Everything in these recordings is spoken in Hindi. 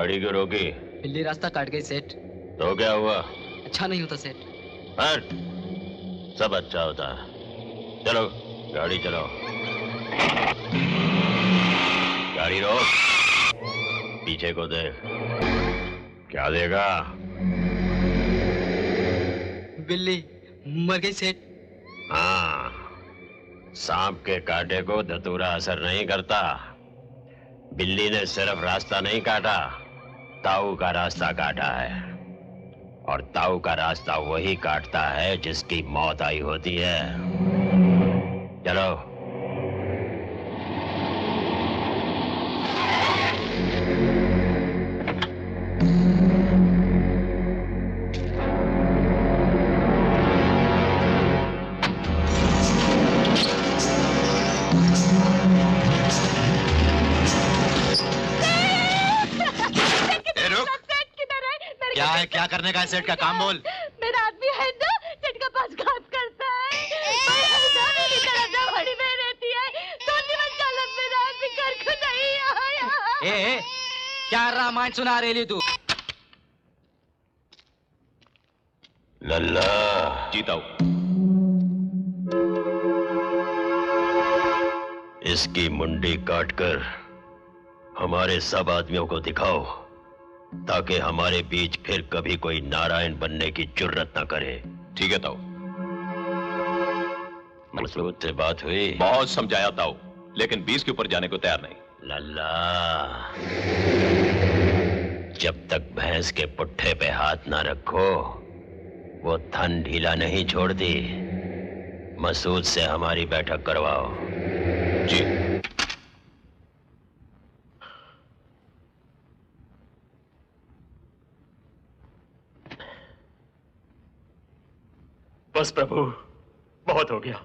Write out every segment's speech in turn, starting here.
गाड़ी क्यों रोकी? बिल्ली रास्ता काट गई सेठ। तो क्या हुआ? अच्छा नहीं होता सेठ। हट, सब अच्छा होता है। चलो गाड़ी चलाओ। गाड़ी रोक, पीछे को देख। क्या देगा? बिल्ली मर गई सेठ। हाँ, सांप के कांटे को धतूरा असर नहीं करता। बिल्ली ने सिर्फ रास्ता नहीं काटा, ताऊ का रास्ता काटा है। और ताऊ का रास्ता वही काटता है जिसकी मौत आई होती है। चलो। क्या करने का है सेठ का काम बोल। मेरा आदमी है ना, सेठ का पक्षघात करता है। मेरी तरह बड़ी में रहती है, तो चालक मेरा आदमी घर को नहीं आया। ए, क्या रामायण सुना रही तू? लल्ला जीता हूं। इसकी मुंडी काटकर हमारे सब आदमियों को दिखाओ, ताकि हमारे बीच फिर कभी कोई नारायण बनने की जुर्रत न करे। ठीक है ताऊ। मसूद से बात हुई? बहुत समझाया ताऊ, लेकिन 20 के ऊपर जाने को तैयार नहीं। लल्ला, जब तक भैंस के पुट्ठे पे हाथ ना रखो, वो थन ढीला नहीं छोड़ती। मसूद से हमारी बैठक करवाओ। जी। बस प्रभु, बहुत हो गया।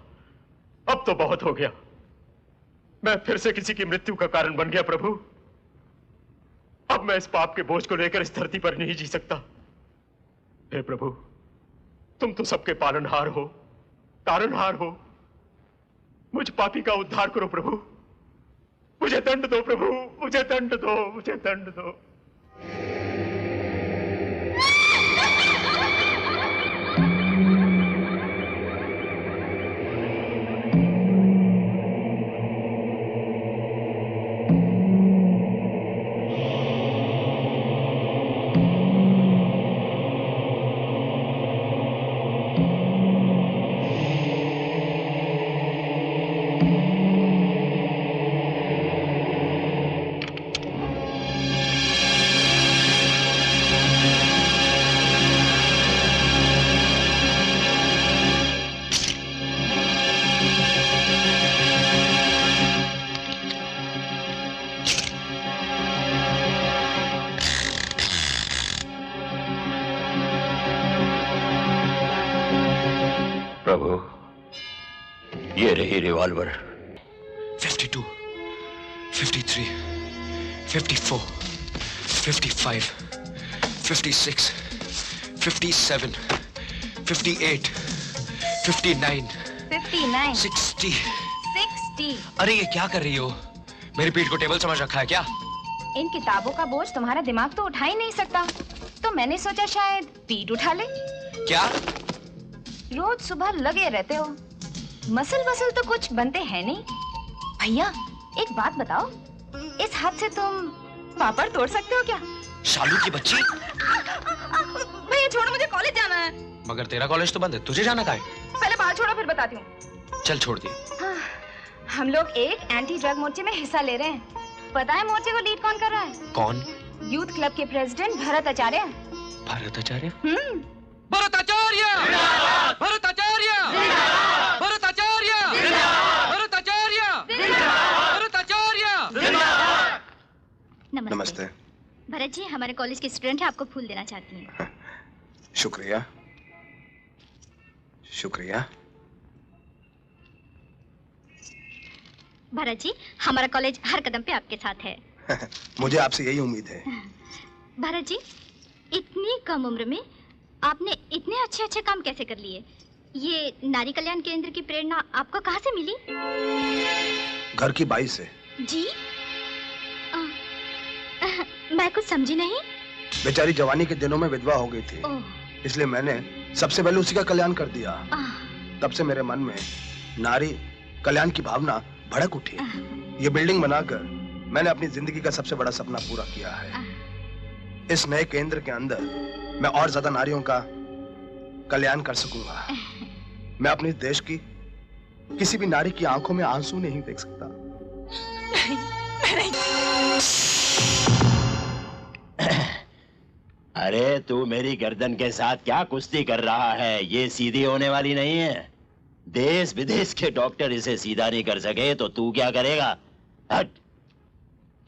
अब तो बहुत हो गया। मैं फिर से किसी की मृत्यु का कारण बन गया प्रभु। अब मैं इस पाप के बोझ को लेकर इस धरती पर नहीं जी सकता। हे प्रभु, तुम तो सबके पालनहार हो, तारनहार हो। मुझ पापी का उद्धार करो प्रभु। मुझे दंड दो प्रभु, मुझे दंड दो, मुझे दंड दो। प्रभु, ये रही रिवॉल्वर। 52, 53, 54, 55, 56, 57, 58, 59, 59, 60। 60। अरे ये क्या कर रही हो? मेरी पीठ को टेबल समझ रखा है क्या? इन किताबों का बोझ तुम्हारा दिमाग तो उठा ही नहीं सकता, तो मैंने सोचा शायद पीठ उठा ले। क्या? रोज सुबह लगे रहते हो, मसल वसल तो कुछ बनते हैं नहीं। भैया एक बात बताओ, इस हाथ से तुम पापड़ तोड़ सकते हो क्या? शालू की बच्ची। भैया छोड़ो, मुझे कॉलेज जाना है। मगर तेरा कॉलेज तो बंद है, तुझे जाना कहाँ है? पहले बात छोड़ो फिर बताती हूँ। चल छोड़ दी। हम लोग एक एंटी ड्रग मोर्चे में हिस्सा ले रहे हैं। पता है मोर्चे को लीड कौन कर रहा है? कौन? यूथ क्लब के प्रेसिडेंट भरत आचार्य। भरत आचार्य? भरत आचार्य! भरत आचार्य! भरत आचार्य! भरत आचार्य! भरत आचार्य! नमस्ते। भरत जी हमारे कॉलेज के स्टूडेंट हैं, आपको फूल देना चाहती हैं। शुक्रिया शुक्रिया। भरत जी हमारा कॉलेज हर कदम पे आपके साथ है। मुझे आपसे यही उम्मीद है। भरत जी इतनी कम उम्र में आपने इतने अच्छे अच्छे काम कैसे कर लिए? ये नारी कल्याण केंद्र की प्रेरणा आपको कहाँ से मिली? घर की बाई से। जी मैं कुछ समझी नहीं। बेचारी जवानी के दिनों में विधवा हो गई थी, इसलिए मैंने सबसे पहले उसी का कल्याण कर दिया। तब से मेरे मन में नारी कल्याण की भावना भड़क उठी। ये बिल्डिंग बनाकर मैंने अपनी जिंदगी का सबसे बड़ा सपना पूरा किया है। इस नए केंद्र के अंदर मैं और ज्यादा नारियों का कल्याण कर सकूंगा। मैं अपने देश की किसी भी नारी की आंखों में आंसू नहीं देख सकता। अरे तू मेरी गर्दन के साथ क्या कुश्ती कर रहा है? ये सीधी होने वाली नहीं है। देश विदेश के डॉक्टर इसे सीधा नहीं कर सके तो तू क्या करेगा? हट।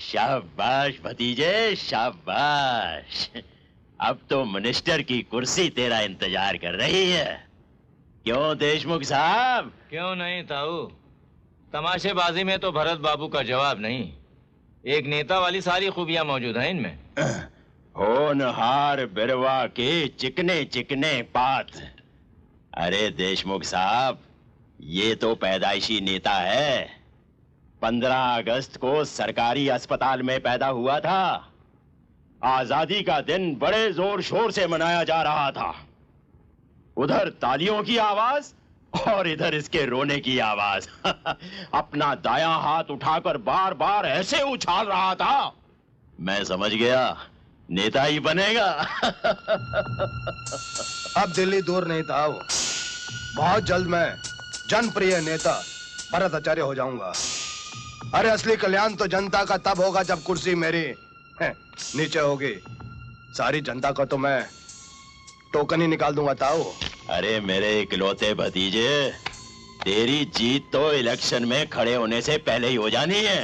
शाबाश भतीजे, शाबाश। अब तो मिनिस्टर की कुर्सी तेरा इंतजार कर रही है। क्यों देशमुख साहब? क्यों नहीं ताऊ, तमाशेबाजी में तो भरत बाबू का जवाब नहीं। एक नेता वाली सारी खूबियां मौजूद हैं इनमें। होनहार बिरवा के चिकने चिकने पात। अरे देशमुख साहब, ये तो पैदाइशी नेता है। 15 अगस्त को सरकारी अस्पताल में पैदा हुआ था। आजादी का दिन बड़े जोर शोर से मनाया जा रहा था। उधर तालियों की आवाज और इधर इसके रोने की आवाज। अपना दायां हाथ उठाकर बार बार ऐसे उछाल रहा था, मैं समझ गया नेता ही बनेगा। अब दिल्ली दूर नहीं था, बहुत जल्द मैं जनप्रिय नेता भरत आचार्य हो जाऊंगा। अरे असली कल्याण तो जनता का तब होगा जब कुर्सी मेरी नीचे होगी। सारी जनता का तो मैं टोकन ही निकाल दूंगा ताऊ। अरे मेरे इकलौते भतीजे, तेरी जीत तो इलेक्शन में खड़े होने से पहले ही हो जानी है।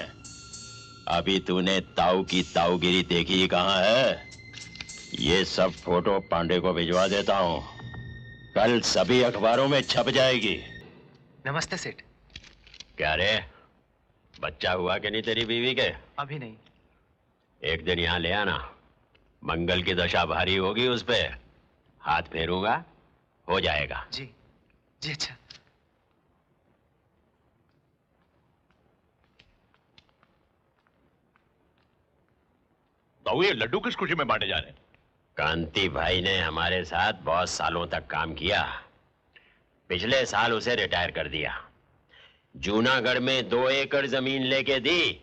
अभी तूने ताऊ की ताऊगिरी देखी कहाँ है? ये सब फोटो पांडे को भिजवा देता हूँ, कल सभी अखबारों में छप जाएगी। नमस्ते सेठ। क्या रे, बच्चा हुआ कि नहीं तेरी बीवी के? अभी नहीं। एक दिन यहाँ ले आना, मंगल की दशा भारी होगी, उस पे हाथ फेरूंगा, हो जाएगा। जी जी। अच्छा। ताऊ, ये लड्डू किस खुशी में बांटे जा रहे हैं? कांति भाई ने हमारे साथ बहुत सालों तक काम किया। पिछले साल उसे रिटायर कर दिया। जूनागढ़ में 2 एकड़ जमीन लेके दी।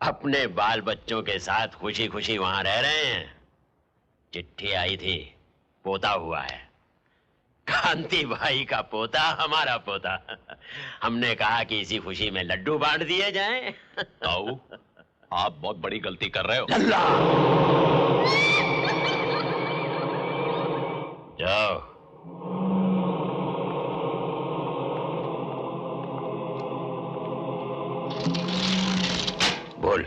अपने बाल बच्चों के साथ खुशी खुशी वहां रह रहे हैं। चिट्ठी आई थी, पोता हुआ है। कांति भाई का पोता, हमारा पोता। हमने कहा कि इसी खुशी में लड्डू बांट दिए जाएं। ताऊ, आप बहुत बड़ी गलती कर रहे हो। जाओ। बोल।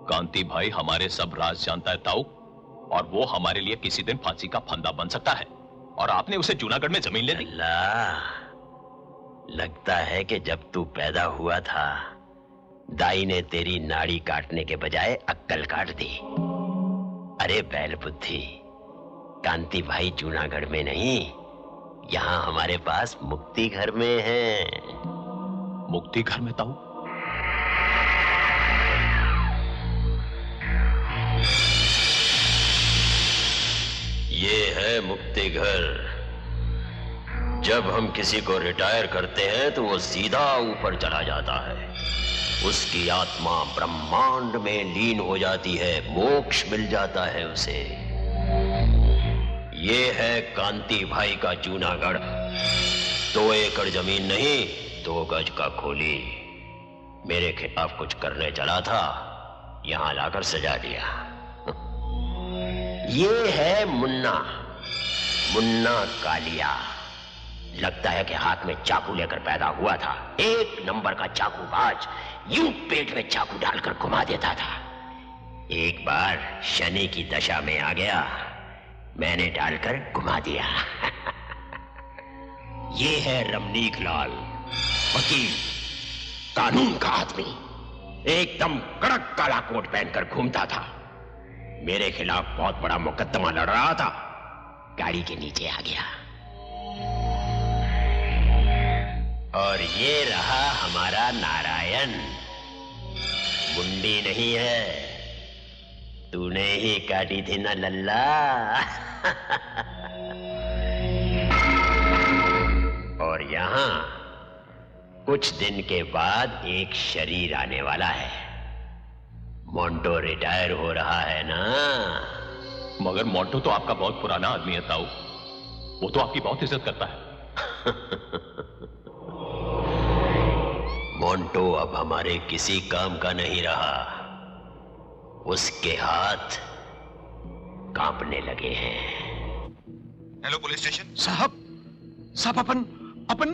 कांति भाई हमारे सब राज जानता है ताऊ, और वो हमारे लिए किसी दिन फांसी का फंदा बन सकता है। और आपने उसे जूनागढ़ में जमीन ले दी। लगता है कि जब तू पैदा हुआ था, दाई ने तेरी नाड़ी काटने के बजाय अक्कल काट दी। अरे बैल बुद्धि, कांति भाई जूनागढ़ में नहीं, यहाँ हमारे पास मुक्ति घर में है। मुक्ति घर में ताऊ? ये है मुक्ति घर। जब हम किसी को रिटायर करते हैं तो वो सीधा ऊपर चला जाता है। उसकी आत्मा ब्रह्मांड में लीन हो जाती है, मोक्ष मिल जाता है उसे। ये है कांति भाई का जूनागढ़। 2 एकड़ जमीन नहीं, 2 गज का खोली। मेरे खिलाफ कुछ करने चला था, यहां लाकर सजा दिया। ये है मुन्ना, मुन्ना कालिया। लगता है कि हाथ में चाकू लेकर पैदा हुआ था। 1 नंबर का चाकूबाज, यूं पेट में चाकू डालकर घुमा देता था। एक बार शनि की दशा में आ गया, मैंने डालकर घुमा दिया। ये है रमनीक लाल, वकील, कानून का आदमी। एकदम कड़क काला कोट पहनकर घूमता था। मेरे खिलाफ बहुत बड़ा मुकदमा लड़ रहा था, गाड़ी के नीचे आ गया। और ये रहा हमारा नारायण। मुंडी नहीं है, तूने ही काटी थी ना लल्ला। और यहाँ कुछ दिन के बाद एक शरीर आने वाला है। मोंटो रिटायर हो रहा है ना। मगर मोंटो तो आपका बहुत पुराना आदमी है ताऊ, वो तो आपकी बहुत इज्जत करता है। मोंटो अब हमारे किसी काम का नहीं रहा, उसके हाथ कांपने लगे हैं। Hello police station. साहब अपन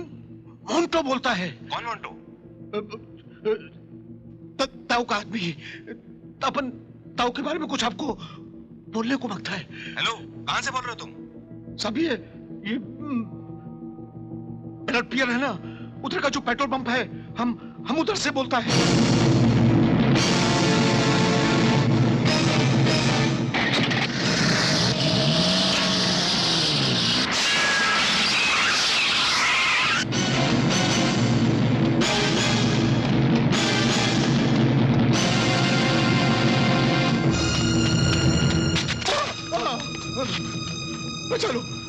मोंटो बोलता है। कौन मोंटो? ताऊ का आदमी। अपन ताऊ के बारे में कुछ आपको बोलने को मांगता है। हेलो, कहां से बोल रहे हो तुम? सब ये ब्लड पियर है ना, उधर का जो पेट्रोल पंप है, हम उधर से बोलता है।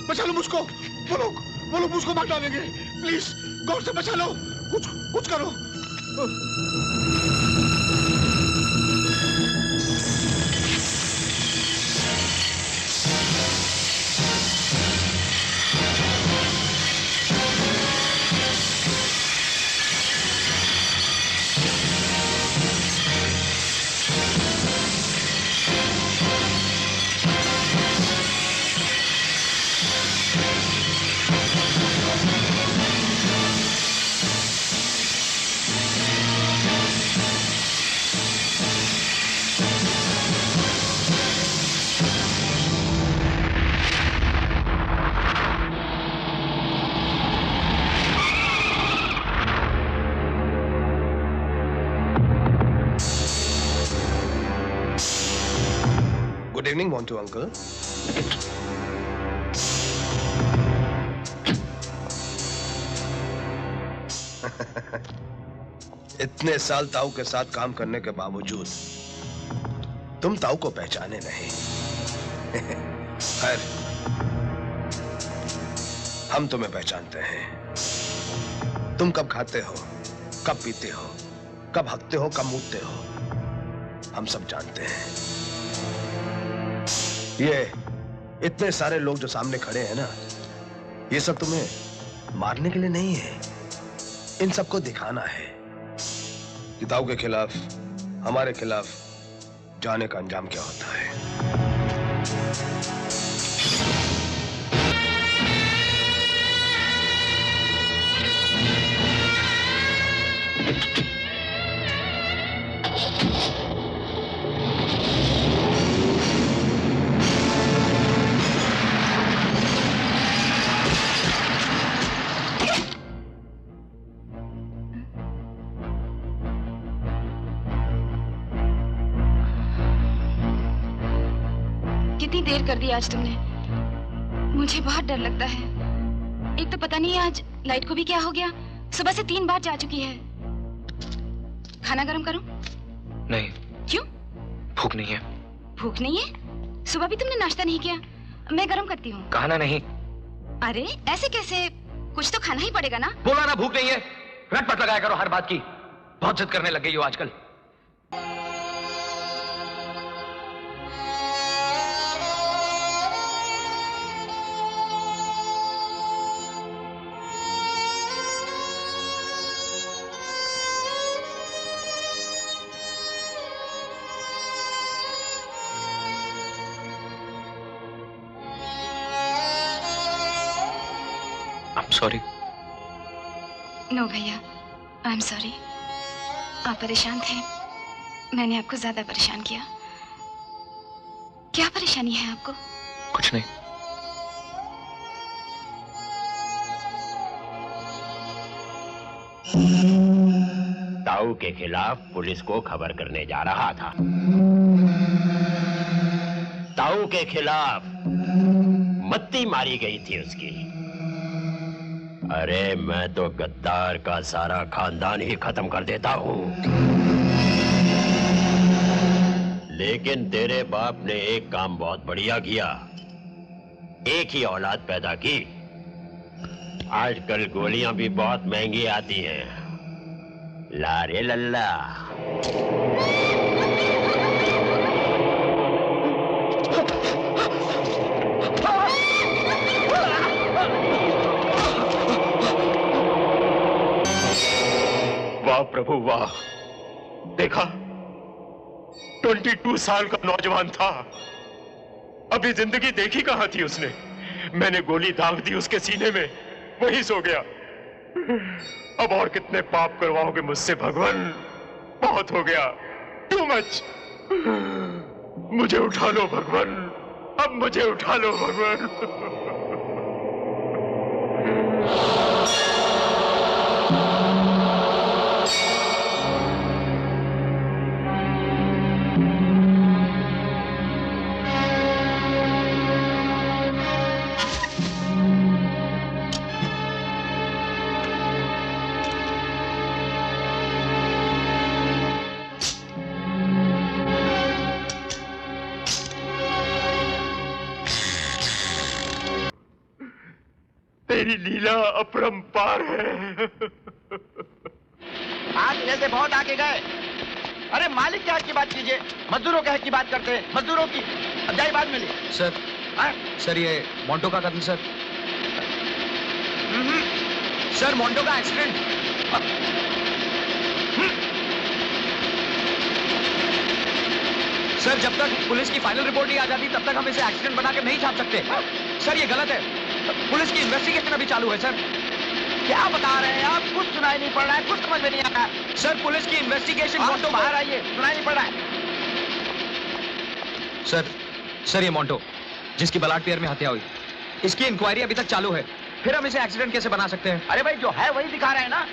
बचा लो मुझको। वो लोग मुझको मार डालेंगे। प्लीज गौर से बचा लो। कुछ करो। Good evening, Montu uncle. इतने साल ताऊ के साथ काम करने के बावजूद तुम ताऊ को पहचाने नहीं। खैर, हम तुम्हें पहचानते हैं। तुम कब खाते हो, कब पीते हो, कब हकते हो, कब मूतते हो, हम सब जानते हैं। ये इतने सारे लोग जो सामने खड़े हैं ना, ये सब तुम्हें मारने के लिए नहीं है, इन सबको दिखाना है कि ताऊ के खिलाफ, हमारे खिलाफ जाने का अंजाम क्या होता है। कितनी देर कर दी आज तुमने? मुझे बहुत डर लगता है। एक तो पता नहीं आज लाइट को भी क्या हो गया, सुबह से 3 बार जा चुकी है। खाना गरम करूं? नहीं। क्यों? भूख नहीं है। भूख नहीं है? सुबह भी तुमने नाश्ता नहीं किया। मैं गरम करती हूँ। कहा ना नहीं। अरे ऐसे कैसे, कुछ तो खाना ही पड़ेगा ना। बोला ना भूख नहीं है, रटपट लगाया करो हर बात की। बहुत जिद करने लग गई हो आजकल। सॉरी। नो भैया, आई एम सॉरी। आप परेशान थे, मैंने आपको ज्यादा परेशान किया। क्या परेशानी है आपको? कुछ नहीं। ताऊ के खिलाफ पुलिस को खबर करने जा रहा था। ताऊ के खिलाफ मत्ती मारी गई थी उसकी। अरे मैं तो गद्दार का सारा खानदान ही खत्म कर देता हूँ। लेकिन तेरे बाप ने एक काम बहुत बढ़िया किया। एक ही औलाद पैदा की। आजकल गोलियां भी बहुत महंगी आती हैं। लारे लल्ला। वाह प्रभु वाह, देखा 22 साल का नौजवान था, अभी जिंदगी देखी कहां थी उसने। मैंने गोली दाग दी उसके सीने में, वही सो गया। अब और कितने पाप करवाओगे मुझसे भगवान, बहुत हो गया, टू मच। मुझे उठा लो भगवान, अब मुझे उठा लो भगवान। तेरी लीला अपरंपार है। आज जैसे बहुत आगे गए। अरे मालिक के हक की बात कीजिए, मजदूरों के हक की बात करते हैं। मजदूरों की अजाई बात मिली सर। सर ये मोंटो का कत्ल सर। सर मोंटो का एक्सीडेंट। सर जब तक पुलिस की फाइनल रिपोर्ट नहीं आ जाती तब तक हम इसे एक्सीडेंट बना के नहीं छाप सकते। सर ये गलत है। पुलिस की इन्वेस्टिगेशन अभी चालू है सर। क्या बता रहे हैं आप? कुछ सुनाई नहीं पड़ रहा है, कुछ समझ में नहीं आ रहा है। सर पुलिस की इन्वेस्टिगेशन मोंटो बाहर आइए, सुनाई नहीं पड़ रहा है। सर ये मोंटो जिसकी बलाट पियर में हत्या हुई, इसकी इंक्वायरी अभी तक चालू है। फिर हम इसे एक्सीडेंट कैसे बना सकते हैं? अरे भाई जो है वही दिखा रहे हैं ना।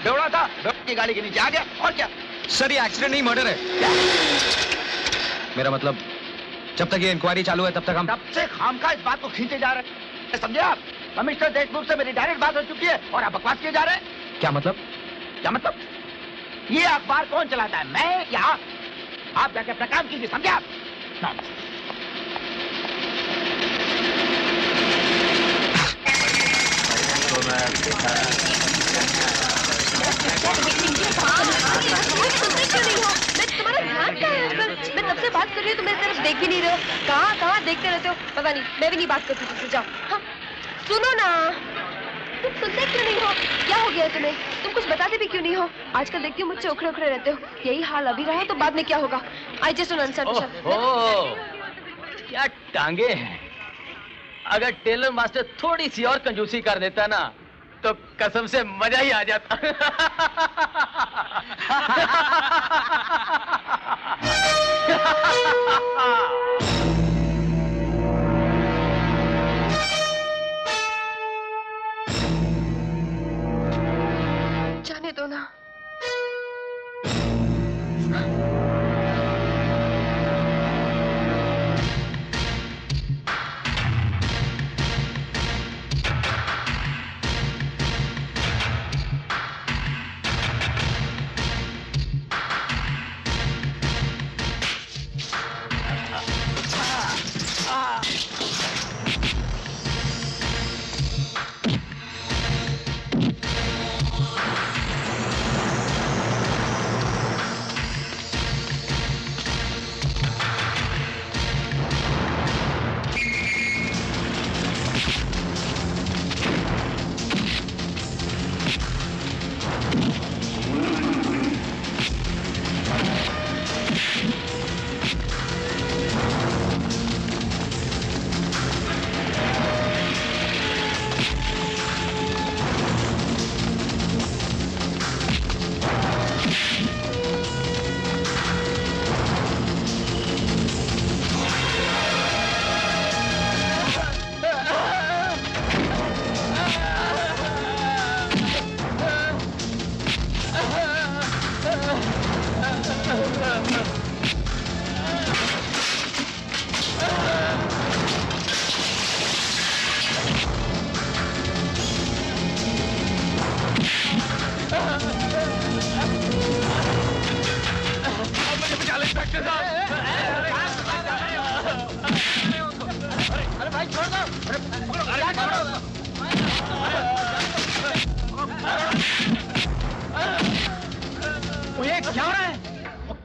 बेवड़ा था, बेवड़ा की गाड़ी के नीचे आ गया, और क्या? सर ये एक्सीडेंट नहीं मर्डर है। मेरा मतलब जब तक ये इंक्वायरी चालू है तब तक हम तब से खामखा इस बात को खींचे जा रहे हैं, समझे आप? कमिश्नर देशमुख से मेरी डायरेक्ट बात हो चुकी है और आप बकवास किए जा रहे हैं। क्या मतलब? क्या मतलब? ये अखबार कौन चलाता है, मैं या आप? आप जाके अपना काम कीजिए, समझे आप? मैं तब से बात कर रही हूँ, तुम मेरी तरफ देख भी नहीं रहे हो। कहाँ देखते रहते हो? पता नहीं, मैं भी नहीं बात करती तुमसे। जाओ। हाँ, सुनो ना, तुम सुनते क्यों नहीं हो? क्या हो गया तुम्हें? तुम कुछ बताते भी क्यों नहीं हो? आजकल देखती हूँ मुझसे उखड़े उखड़े रहते हो। यही हाल अभी रहा तो बाद में क्या होगा? I just don't understand. क्या टांगे हैं। अगर टेलर मास्टर थोड़ी सी और कंजूसी कर देता ना तो कसम से मजा ही आ जाता। जाने दो ना।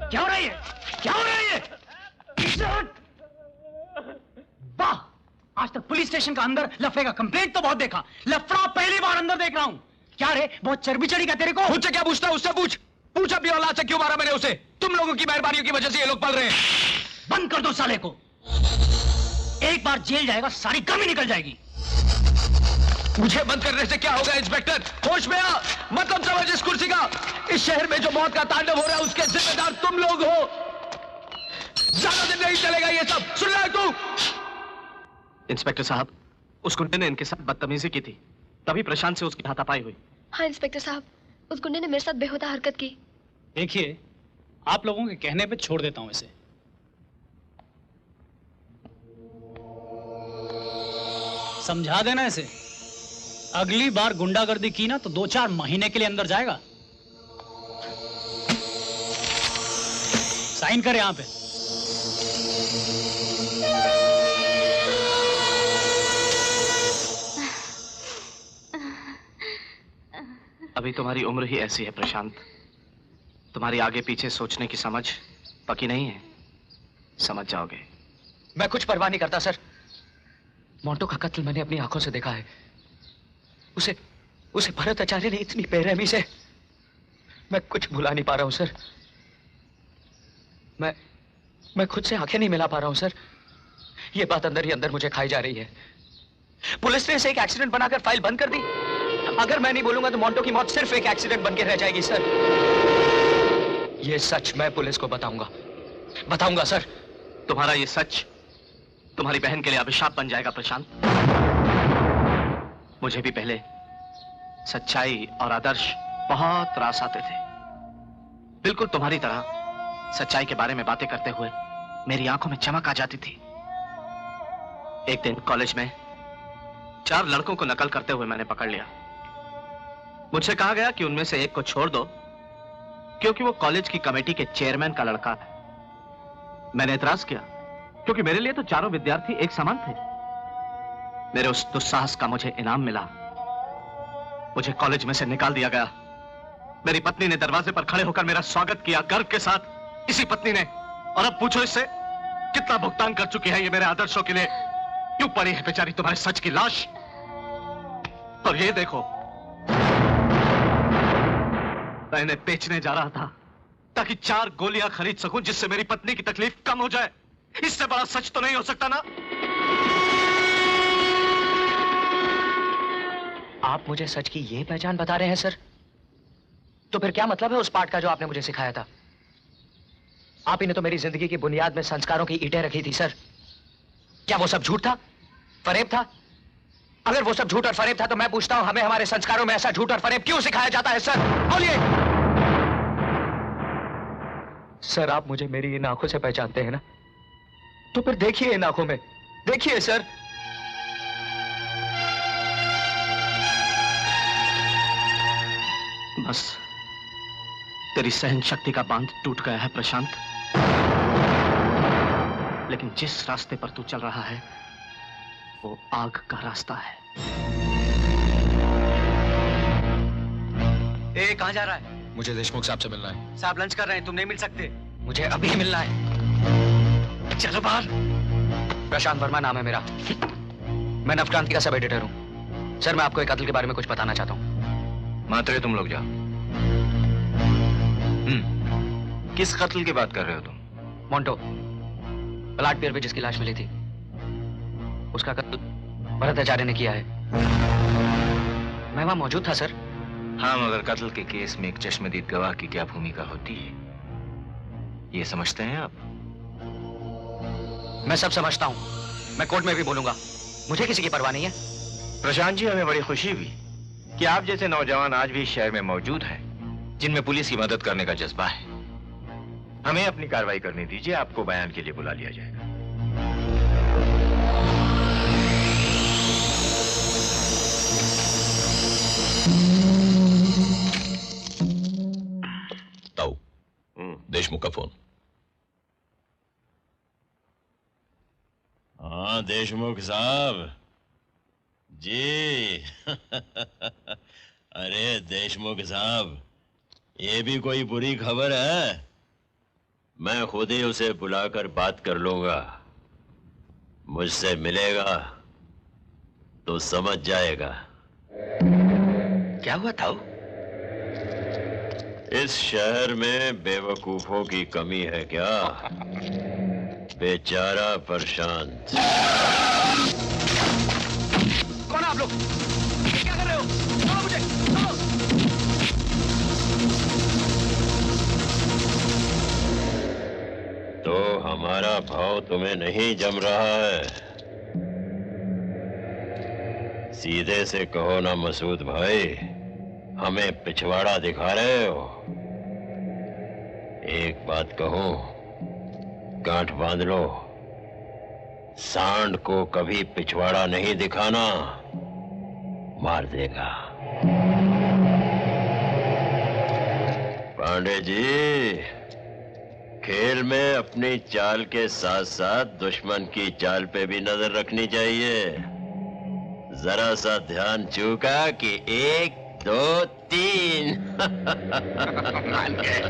क्या हो रहा है? क्या हो रहा है? वाह, आज तक पुलिस स्टेशन का अंदर लफड़े का कंप्लेंट तो बहुत देखा, लफड़ा पहली बार अंदर देख रहा हूं। क्या रे, बहुत चर्बी चढ़ी क्या तेरे को? मुझसे क्या पूछता है? उससे पूछ। पूछ अपनी औलाद से क्यों मारा मैंने उसे? तुम लोगों की मेहरबानियों की वजह से ये लोग पल रहे हैं। बंद कर दो साले को। एक बार जेल जाएगा सारी कमी निकल जाएगी। मुझे बंद करने से क्या होगा इंस्पेक्टर? होश में आ, मतलब समझ इस कुर्सी का। इस शहर में जो मौत का तांडव हो रहा है उसके जिम्मेदार तुम लोग हो। ज्यादा दिन नहीं चलेगा ये सब, सुन रहा है तू? इंस्पेक्टर साहब, उस गुंडे ने इनके साथ बदतमीजी की थी, तभी प्रशांत से उसकी हाथापाई हुई। हाँ इंस्पेक्टर साहब, उस गुंडे ने मेरे साथ बेहुदा हरकत की। देखिए, आप लोगों के कहने पे छोड़ देता हूं इसे। समझा देना इसे, अगली बार गुंडागर्दी की ना तो 2-4 महीने के लिए अंदर जाएगा। साइन कर यहां पे। अभी तुम्हारी उम्र ही ऐसी है प्रशांत, तुम्हारी आगे पीछे सोचने की समझ पकी नहीं है, समझ जाओगे। मैं कुछ परवाह नहीं करता सर। मोंटो का कत्ल मैंने अपनी आंखों से देखा है। उसे भरत आचार्य ने इतनी बेरहमी से, मैं कुछ भुला नहीं पा रहा हूं सर। मैं खुद से आंखें नहीं मिला पा रहा हूं सर। ये बात अंदर ही अंदर मुझे खाई जा रही है। पुलिस ने इसे एक एक्सीडेंट बनाकर फाइल बंद कर दी। अगर मैं नहीं बोलूंगा तो मोंटो की मौत सिर्फ एक एक्सीडेंट बन के रह जाएगी सर। ये सच मैं पुलिस को बताऊंगा सर। तुम्हारा ये सच तुम्हारी बहन के लिए अभिशाप बन जाएगा प्रशांत। मुझे भी पहले सच्चाई और आदर्श बहुत रास आते थे। बिल्कुल तुम्हारी तरह सच्चाई के बारे में बातें करते हुए मेरी आंखों में चमक आ जाती थी। एक दिन कॉलेज में 4 लड़कों को नकल करते हुए मैंने पकड़ लिया। मुझसे कहा गया कि उनमें से एक को छोड़ दो क्योंकि वो कॉलेज की कमेटी के चेयरमैन का लड़का है। मैंने एतराज किया क्योंकि मेरे लिए तो चारों विद्यार्थी एक समान थे। मेरे उस दुस्साहस का मुझे इनाम मिला। मुझे कॉलेज में से निकाल दिया गया। मेरी पत्नी ने दरवाजे पर खड़े होकर मेरा स्वागत किया गर्व के साथ, इसी पत्नी ने। और अब पूछो इससे कितना भुगतान कर चुकी है ये मेरे आदर्शों के लिए। क्यों पड़ी है बेचारी तुम्हारे सच की लाश। और ये देखो, मैं इन्हें बेचने जा रहा था ताकि 4 गोलियां खरीद सकूं जिससे मेरी पत्नी की तकलीफ कम हो जाए। इससे बड़ा सच तो नहीं हो सकता ना। आप मुझे सच की ये पहचान बता रहे हैं सर? तो फिर क्या मतलब है उस पाठ का जो आपने मुझे सिखाया था? आप ही ने तो मेरी जिंदगी की बुनियाद में संस्कारों की ईंटें रखी थी सर। क्या वो सब झूठ था, फरेब था? अगर वो सब झूठ और फरेब था तो मैं पूछता हूं, हमें हमारे संस्कारों में ऐसा झूठ और फरेब क्यों सिखाया जाता है सर? बोलिए सर। आप मुझे मेरी इन आंखों से पहचानते हैं ना? तो फिर देखिए इन आंखों में, देखिए सर। बस तेरी सहन शक्ति का बांध टूट गया है प्रशांत। लेकिन जिस रास्ते पर तू चल रहा है वो आग का रास्ता है। ए, कहां जा रहा है? मुझे देशमुख साहब से मिलना है। साहब लंच कर रहे हैं, तुम नहीं मिल सकते। मुझे अभी मिलना है। चलो बाहर। प्रशांत वर्मा नाम है मेरा। मैं नवक्रांति का सब एडिटर हूं। सर मैं आपको एक कत्ल के बारे में कुछ बताना चाहता हूं। मात्रे तुम लोग जाओ। किस कत्ल की बात कर रहे हो तुम? मोंटो, प्लाट पियर पे जिसकी लाश मिली थी, उसका कत्ल भरत आचार्य ने किया है। मैं वहां मौजूद था सर। हाँ, मगर कत्ल के केस में एक चश्मदीद गवाह की क्या भूमिका होती है ये समझते हैं आप? मैं सब समझता हूं। मैं कोर्ट में भी बोलूंगा। मुझे किसी की परवाह नहीं है। प्रशांत जी, हमें बड़ी खुशी हुई कि आप जैसे नौजवान आज भी इस शहर में मौजूद हैं जिनमें पुलिस की मदद करने का जज्बा है। हमें अपनी कार्रवाई करने दीजिए, आपको बयान के लिए बुला लिया जाएगा। ताऊ, देशमुख का फोन। हाँ देशमुख साहब जी। अरे देशमुख साहब, ये भी कोई बुरी खबर है? मैं खुद ही उसे बुलाकर बात कर लूंगा। मुझसे मिलेगा तो समझ जाएगा। क्या हुआ था? इस शहर में बेवकूफों की कमी है क्या? बेचारा प्रशांत। कौन आप लोग? क्या कर रहे हो? छोड़ो मुझे, छोड़ो। तो हमारा भाव तुम्हें नहीं जम रहा है? सीधे से कहो ना मसूद भाई, हमें पिछवाड़ा दिखा रहे हो? एक बात कहो, गांठ बांध लो, सांड को कभी पिछवाड़ा नहीं दिखाना, मार देगा। पांडे जी, खेल में अपनी चाल के साथ साथ दुश्मन की चाल पे भी नजर रखनी चाहिए। जरा सा ध्यान चूका कि 1 2 3 मान गए।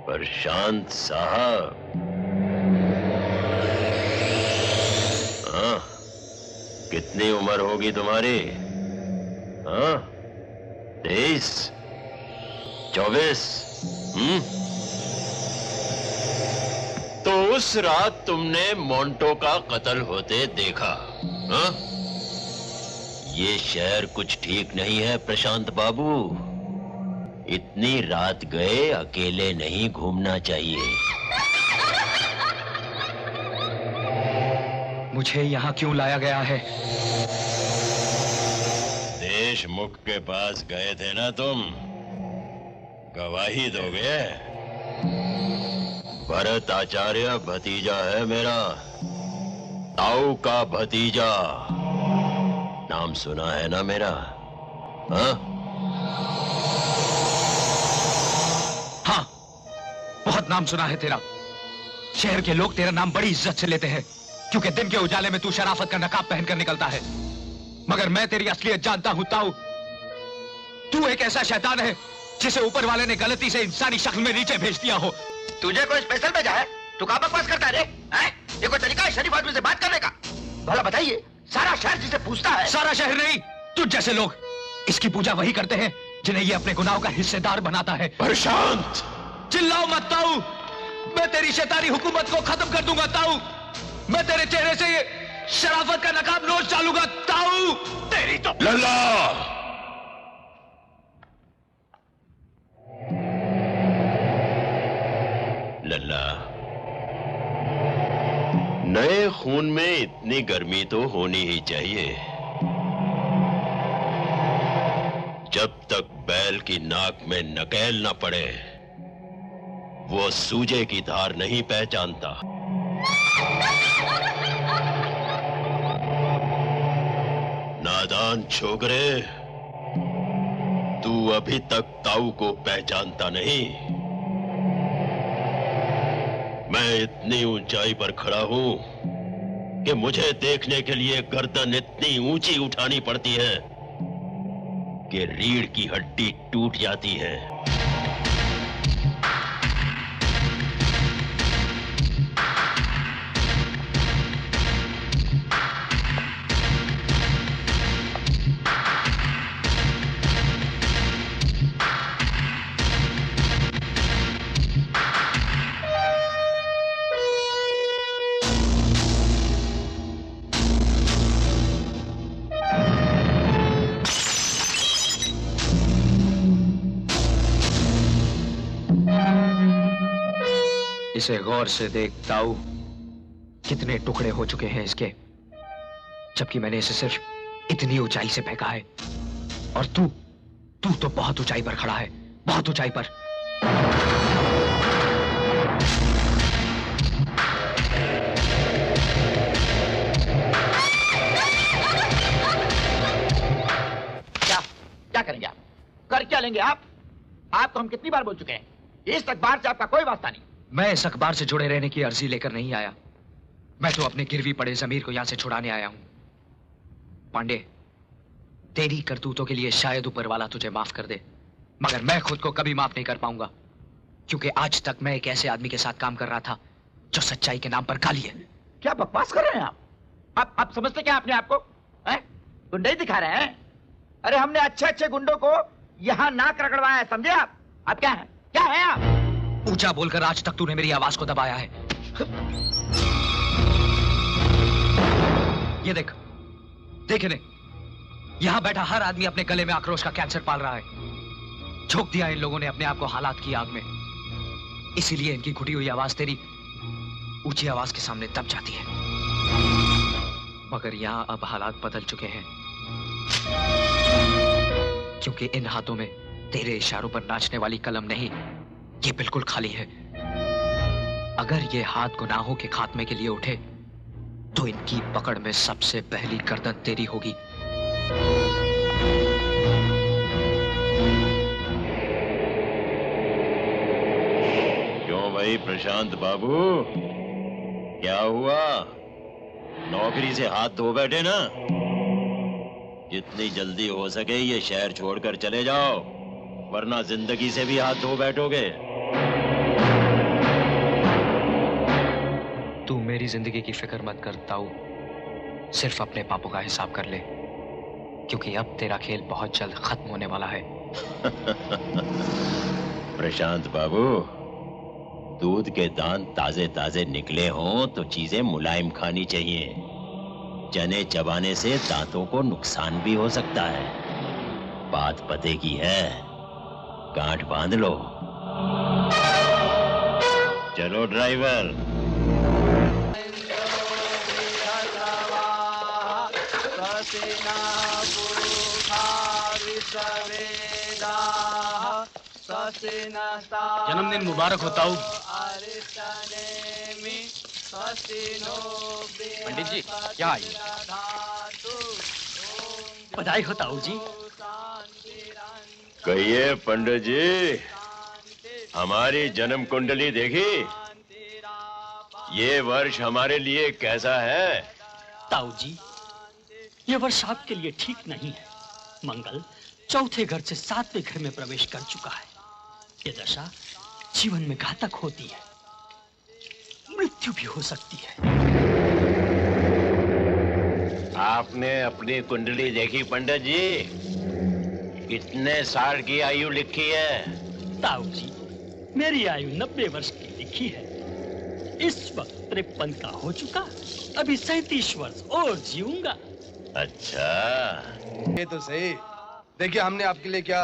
प्रशांत साहब, हाँ, कितनी उम्र होगी तुम्हारी? हाँ, 23, 24? तो उस रात तुमने मोंटो का कत्ल होते देखा? हाँ? ये शहर कुछ ठीक नहीं है प्रशांत बाबू। इतनी रात गए अकेले नहीं घूमना चाहिए। मुझे यहाँ क्यों लाया गया है? देशमुख के पास गए थे ना तुम, गवाही दोगे? भरत आचार्य भतीजा है मेरा, ताऊ का भतीजा। नाम सुना है ना मेरा? हाँ? बहुत नाम सुना है तेरा। शहर के लोग तेरा नाम बड़ी इज्जत से लेते हैं, क्योंकि दिन के उजाले में तू शराफत का नकाब पहनकर निकलता है। मगर मैं तेरी असलियत जानता हूं ताऊ। तू एक ऐसा शैतान है जिसे ऊपर वाले ने गलती से इंसानी शक्ल में नीचे भेज दिया हो। तुझे कोई स्पेशल भेजा है? तू कहां बकवास करता है रे? ये कोई तरीका है शरीफ आदमी से बात करने का? भला बताइए, सारा शहर जिसे पूछता है। सारा शहर नहीं, तुझ जैसे लोग इसकी पूजा वही करते हैं जिन्हें ये अपने गुनाहों का हिस्सेदार बनाता है। प्रशांत, चिल्लाओ मत ताऊ, मैं तेरी शैतानी हुकूमत को खत्म कर दूंगा ताऊ। मैं तेरे चेहरे से ये शराफत का नकाब नोच डालूंगा ताऊ। तेरी तो लल्ला, लल्ला, नए खून में इतनी गर्मी तो होनी ही चाहिए। जब तक बैल की नाक में नकेल न पड़े, वो सूजे की धार नहीं पहचानता। नादान छोकरे, तू अभी तक ताऊ को पहचानता नहीं। मैं इतनी ऊंचाई पर खड़ा हूं कि मुझे देखने के लिए गर्दन इतनी ऊंची उठानी पड़ती है कि रीढ़ की हड्डी टूट जाती है। इसे गौर से देख ताऊ, कितने टुकड़े हो चुके हैं इसके, जबकि मैंने इसे सिर्फ इतनी ऊंचाई से फेंका है। और तू तो बहुत ऊंचाई पर खड़ा है, बहुत ऊंचाई पर। क्या करेंगे आप? करेंगे आपको हम कितनी बार बोल चुके हैं, इस अखबार से आपका कोई वास्ता नहीं। मैं इस अखबार से जुड़े रहने की अर्जी लेकर नहीं आया, मैं तो अपने गिरवी पड़े जमीर को यहां से छुड़ाने आया हूं। पांडे, तेरी करतूतों के लिए शायद ऊपर वाला तुझे माफ कर दे, मगर मैं खुद को कभी माफ नहीं कर पाऊंगा, क्योंकि आज तक मैं एक ऐसे आदमी के साथ काम कर रहा था जो सच्चाई के नाम पर काली है। क्या बकवास कर रहे हैं आप समझते क्या अपने आपको? गुंडे दिखा रहे हैं? अरे हमने अच्छे गुंडों को यहाँ नाक रगड़वाया है, समझे आप? क्या है आप? ऊंचा बोलकर आज तक तूने मेरी आवाज को दबाया है। ये देख इन्हें, यहां बैठा हर आदमी अपने गले में आक्रोश का कैंसर पाल रहा है। झोंक दिया इन लोगों ने अपने आप को हालात की आग में, इसीलिए इनकी घुटी हुई आवाज तेरी ऊंची आवाज के सामने दब जाती है। मगर यहां अब हालात बदल चुके हैं, क्योंकि इन हाथों में तेरे इशारों पर नाचने वाली कलम नहीं, ये बिल्कुल खाली है। अगर ये हाथ गुनाहों के खात्मे के लिए उठे तो इनकी पकड़ में सबसे पहली गर्दन तेरी होगी। क्यों भाई प्रशांत बाबू, क्या हुआ? नौकरी से हाथ धो बैठे ना? जितनी जल्दी हो सके ये शहर छोड़कर चले जाओ, वरना जिंदगी से भी हाथ धो बैठोगे। तू मेरी जिंदगी की फिक्र मत कर ताऊ, सिर्फ अपने पापों का हिसाब कर ले, क्योंकि अब तेरा खेल बहुत जल्द खत्म होने वाला है। प्रशांत बाबू, दूध के दांत ताजे ताजे निकले हों तो चीजें मुलायम खानी चाहिए। चने चबाने से दांतों को नुकसान भी हो सकता है। बात पते की है, गांठ बांध लो। चलो ड्राइवर। जन्मदिन मुबारक होता हूँ। पंडित जी क्या आई? बधाई हो ताऊ जी। कहिए पंडित जी, हमारी जन्म कुंडली देखी? ये वर्ष हमारे लिए कैसा है? ताऊ जी, ये वर्ष आपके लिए ठीक नहीं है। मंगल चौथे घर से सातवें घर में प्रवेश कर चुका है। ये दशा जीवन में घातक होती है, मृत्यु भी हो सकती है। आपने अपनी कुंडली देखी पंडित जी? कितने साल की आयु लिखी है? ताऊ जी, मेरी आयु 90 वर्ष की लिखी है। इस वक्त 53 का हो चुका, अभी 37 वर्ष और जीऊंगा। अच्छा, ये तो सही। देखिए हमने आपके लिए क्या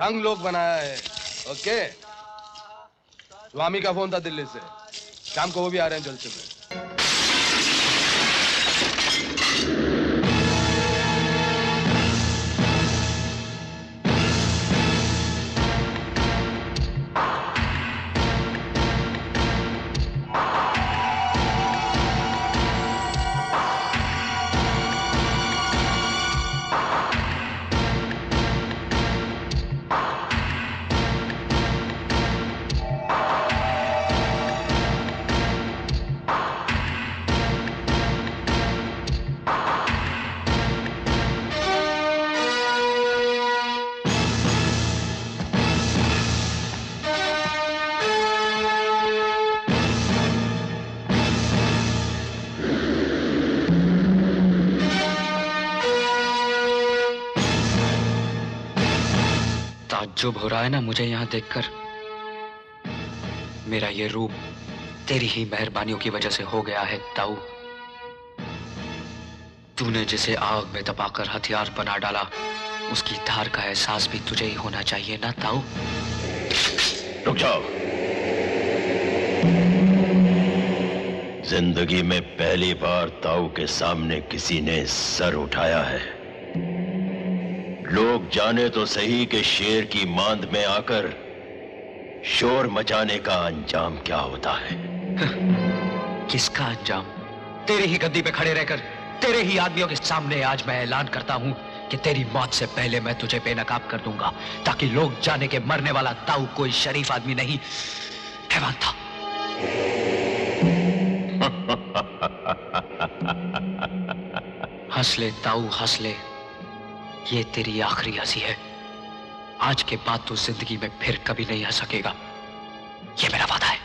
रंग लोग बनाया है। ओके, स्वामी का फोन था दिल्ली से, शाम को वो भी आ रहे हैं जलसे में। ताज्जुब हो रहा है ना मुझे यहाँ देखकर। मेरा ये रूप तेरी ही मेहरबानियों की वजह से हो गया है ताऊ। तूने जिसे आग में दबाकर हथियार बना डाला, उसकी धार का एहसास भी तुझे ही होना चाहिए ना ताऊ। रुक जाओ। जिंदगी में पहली बार ताऊ के सामने किसी ने सर उठाया है। लोग जाने तो सही कि शेर की मांद में आकर शोर मचाने का अंजाम क्या होता है। किसका अंजाम? तेरी ही गद्दी पे खड़े रहकर तेरे ही आदमियों के सामने आज मैं ऐलान करता हूं कि तेरी मौत से पहले मैं तुझे बेनकाब कर दूंगा, ताकि लोग जाने के मरने वाला ताऊ कोई शरीफ आदमी नहीं, हैवान था। हंस ले ताऊ, हंस ले। ये तेरी आखिरी हंसी है। आज के बाद तू जिंदगी में फिर कभी नहीं हंस सकेगा, ये मेरा वादा है।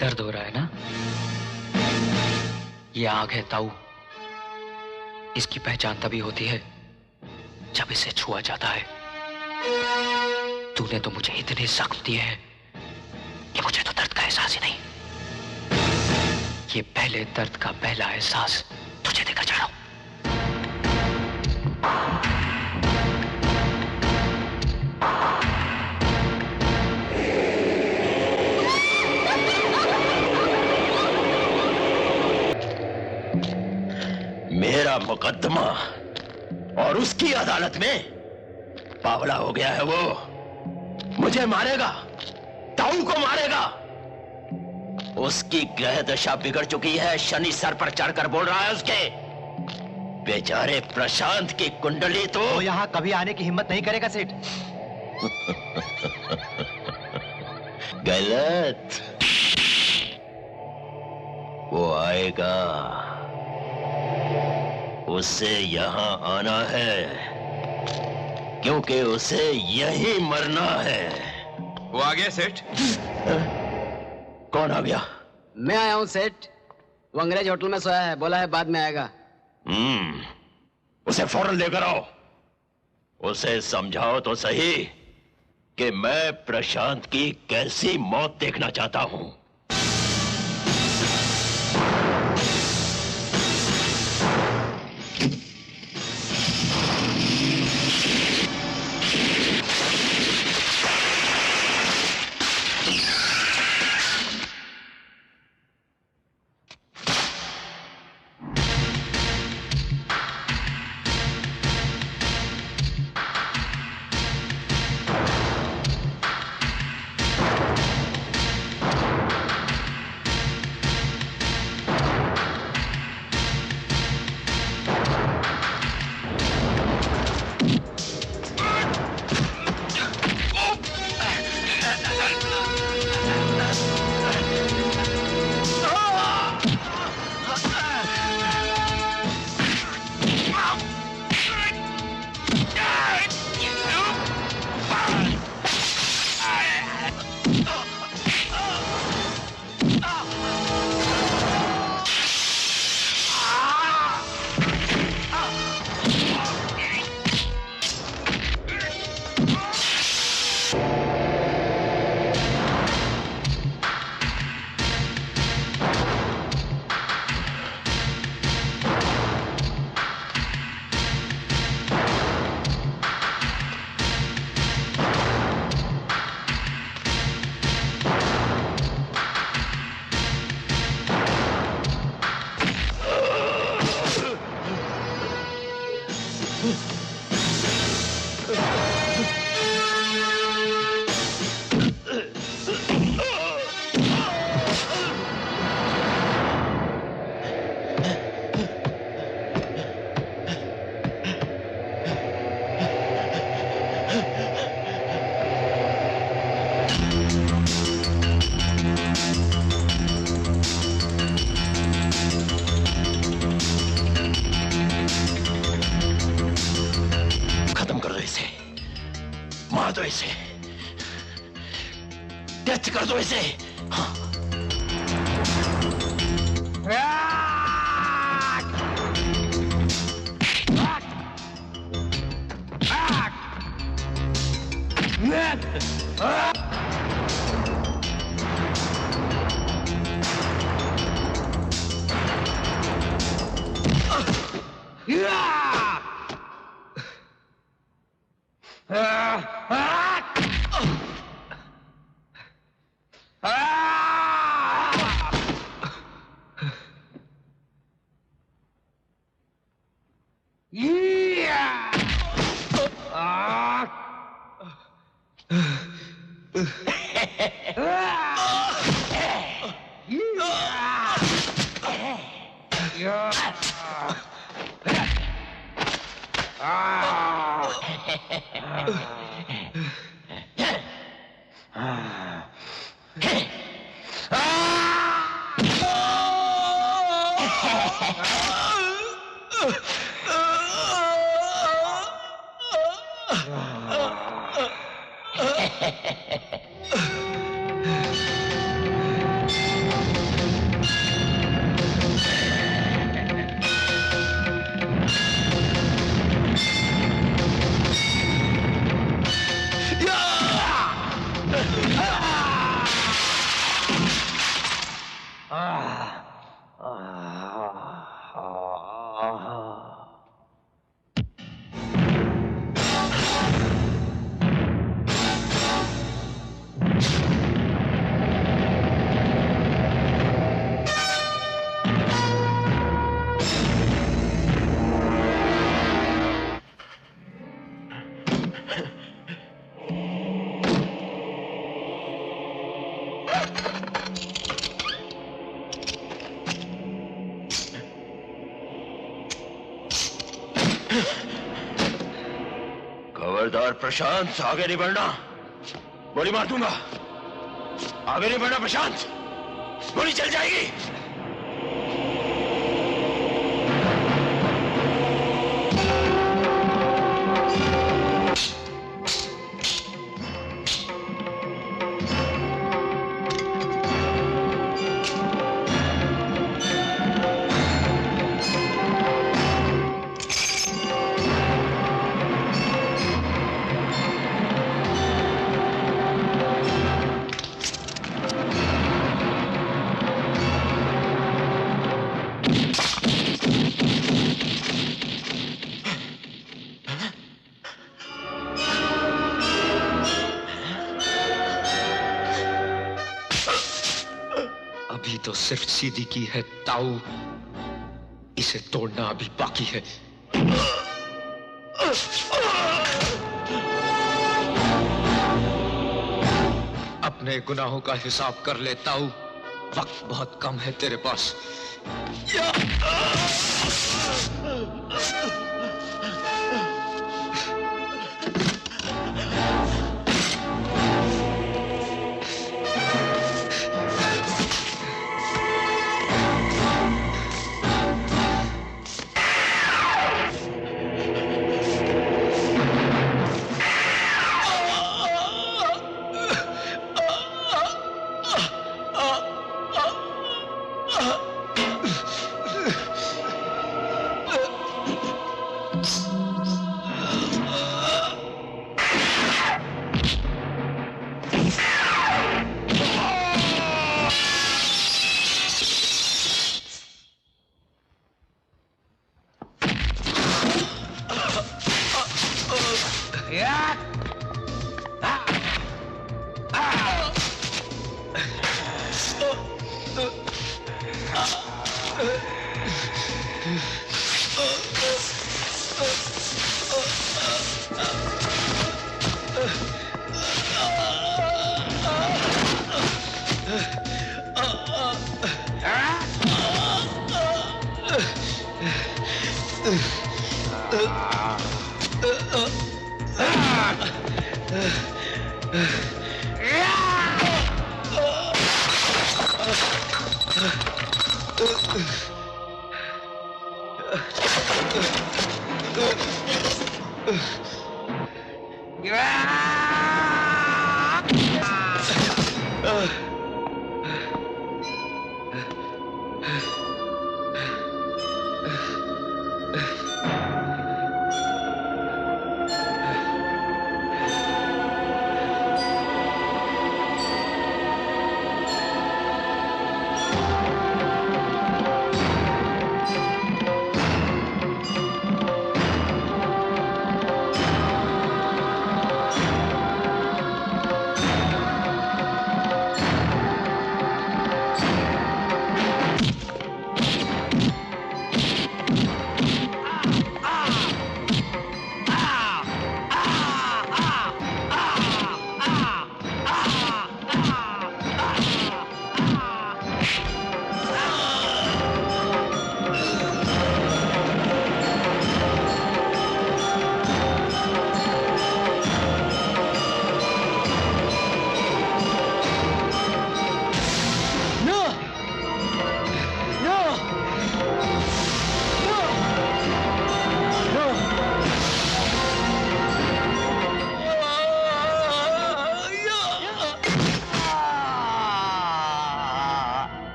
दर्द हो रहा है ना? ये आग है ताऊ। इसकी पहचान तभी होती है जब इसे छुआ जाता है। तूने तो मुझे इतने जख्म दिए हैं कि मुझे तो दर्द का एहसास ही नहीं। ये पहले दर्द का पहला एहसास तुझे देकर जा रहा हूं। मेरा मुकदमा और उसकी अदालत में पागला हो गया है वो। मुझे मारेगा, ताऊ को मारेगा। उसकी ग्रह दशा बिगड़ चुकी है। शनि सर पर चढ़कर बोल रहा है उसके। बेचारे प्रशांत की कुंडली तो यहां कभी आने की हिम्मत नहीं करेगा सेठ। गलत। वो आएगा। उसे यहां आना है क्योंकि उसे यहीं मरना है। वो आ गया सेठ। कौन आ गया? मैं आया हूं सेठ। वो अंग्रेज होटल में सोया है, बोला है बाद में आएगा। उसे फौरन लेकर आओ। उसे समझाओ तो सही कि मैं प्रशांत की कैसी मौत देखना चाहता हूं। मार दो इसे, डेथ कर दो इसे। हाँ। खबरदार प्रशांत, आगे नहीं बढ़ना, गोली मार दूंगा। आगे नहीं बढ़ना प्रशांत, गोली चल जाएगी। तो सिर्फ सीधी की है ताऊ, इसे तोड़ना अभी बाकी है। अपने गुनाहों का हिसाब कर ले ताऊ, वक्त बहुत कम है तेरे पास।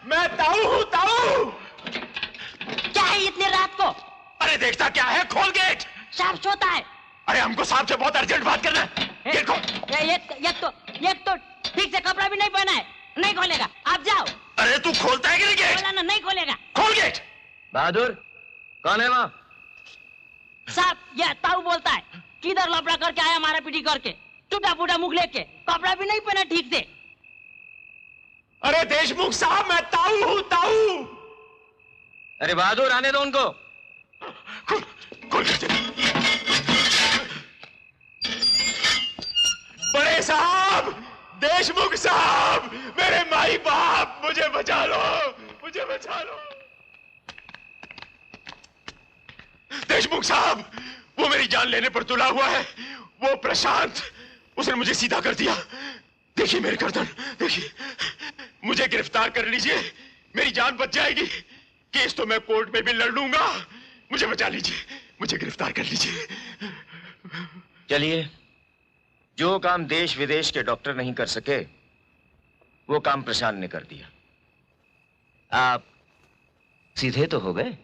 मैं ताऊ हूँ, ताऊ। क्या है इतनी रात को? अरे देखता क्या है, खोल गेट। सांप सोता है। अरे हमको सांप से बहुत अर्जेंट बात करना है। गेट खोल। एक तो ठीक से कपड़ा भी नहीं पहना है, नहीं खोलेगा। आप जाओ। अरे तू खोलता है कि नहीं गेट? बोला ना, नहीं खोलेगा। खोल गेट। बहादुर, कौन है वहाँ? साहब, ये ताऊ बोलता है, किधर लफड़ा करके आया मारा पीटी करके, टूटा फूटा मुख लेके, कपड़ा भी नहीं पहना ठीक से। अरे देशमुख साहब, मैं ताऊ हूँ, ताऊ। अरे बहादुर, आने दो उनको। खोल गेट। बड़े साहब, देशमुख साहब, मेरे माई बाप, मुझे बचा लो, मुझे बचा लो। देशमुख साहब, वो मेरी जान लेने पर तुला हुआ है, वो प्रशांत, उसने मुझे सीधा कर दिया। देखिए मेरी गर्दन, देखिए, मुझे गिरफ्तार कर लीजिए, मेरी जान बच जाएगी। केस तो मैं कोर्ट में भी लड़ लूंगा, मुझे बचा लीजिए, मुझे गिरफ्तार कर लीजिए। चलिए, जो काम देश विदेश के डॉक्टर नहीं कर सके, वो काम प्रशांत ने कर दिया। आप सीधे तो हो गए।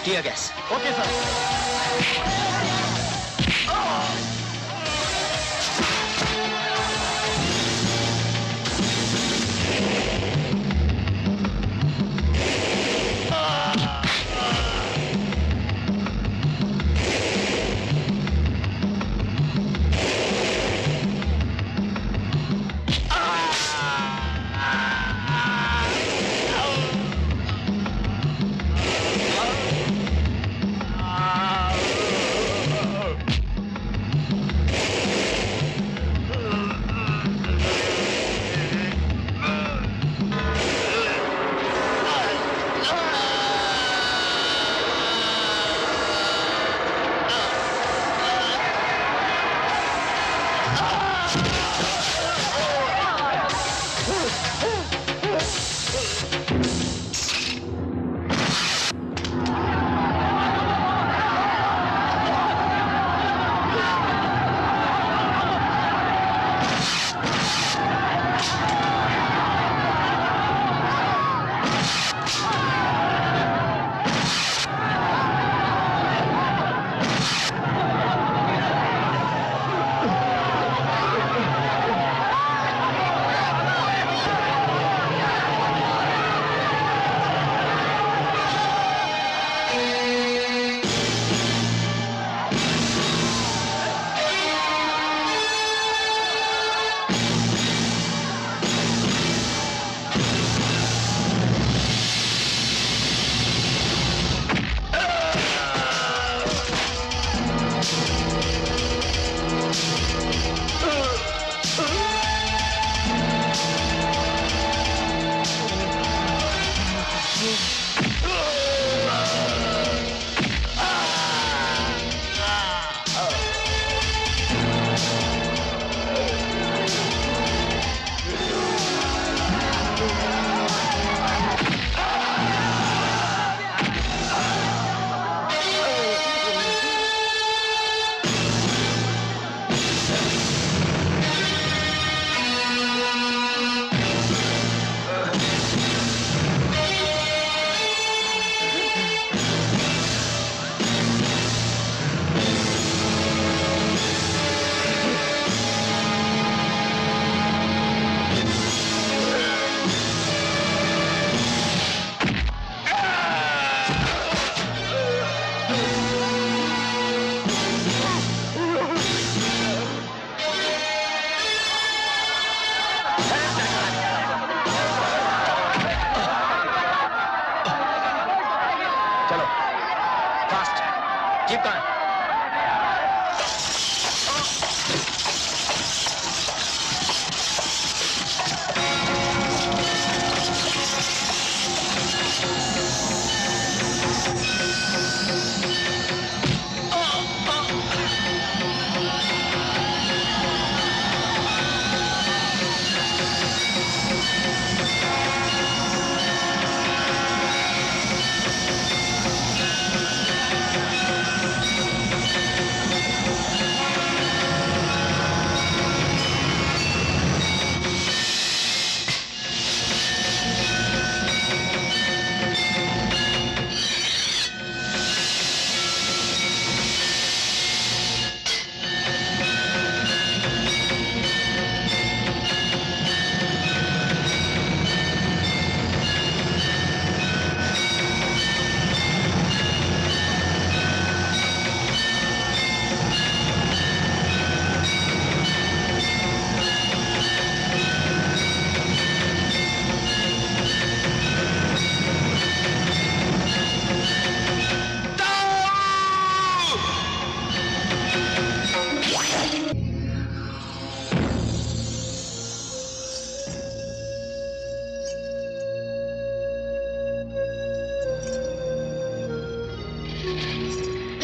Tear gas. Okay, sir.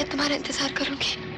मैं तुम्हारा इंतजार करूंगी।